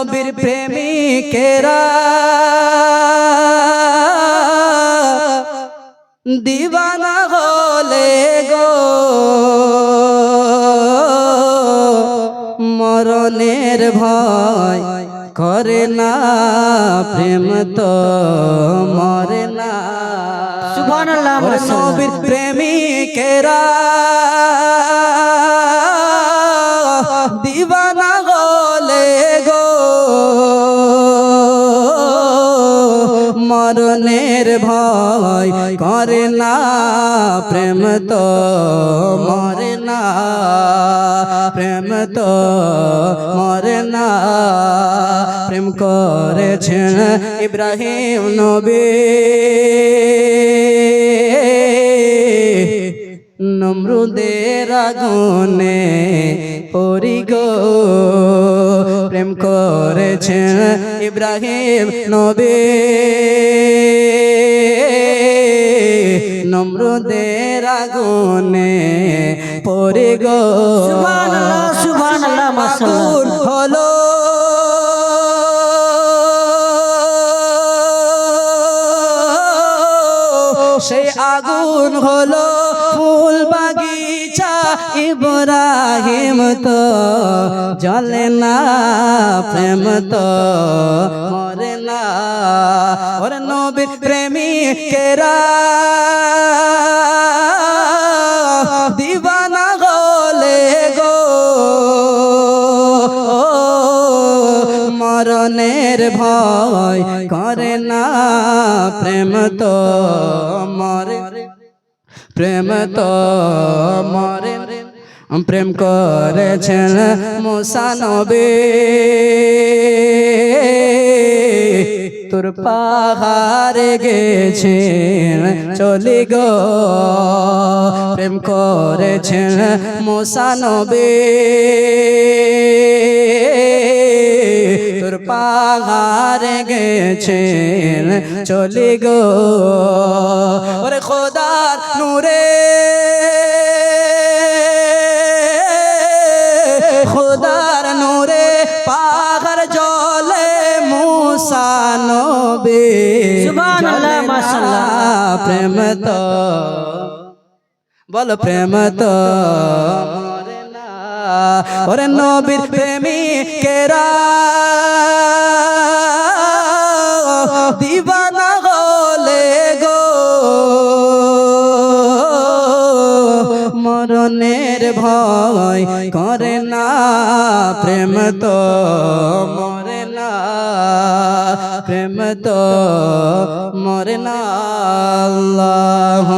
নবীর প্রেমিকেরা দিবানা হলে গো মরণের ভয় করে না, প্রেম তো মরে না। সুবহানাল্লাহ। নবীর প্রেমিকেরা দিবানা হলে গো মরণের ভয় করে না, প্রেম তো মরে না, প্রেম তো মরে না। প্রেম করেছেন ইব্রাহিম নবী, নমরুদের আগুনে পড়ি গো। প্রেম করেছেন ইব্রাহিম নবী, নমরুদের আগুনে পড়ি গো। সুবহানাল্লাহ, সুবহানাল্লাহ, মাশাআল্লাহ। হলো সেই আগুন হলো ফুল বাগিচা, ইব্রাহিম তো জ্বলে না, প্রেম তো মরে না। ওরে নবীর প্রেমিকেরা দিবানা হলে গো মরণের ভয় করে না, প্রেম তো মরে, প্রেম তো মরে। প্রেম করেছেন মুসা নবী, তোর পাহাড়ে গেছেন চলি গো। প্রেম করেছেন মুসা নবী, তোর পাহাড়ে গেছেন চলি গো। ওরে খোদার নূরে, খোদার নূরে পাহাড় জ্বলে মুসা নবী। সুবহানাল্লাহ, মাশাআল্লাহ। প্রেম তো বল, প্রেম তো মরে না। ওরে নবীর প্রেমিকেরা দিবানা হলে গো মরণের ভয় করে না, প্রেম তো মরে না, প্রেম তো মরে না। আল্লাহ।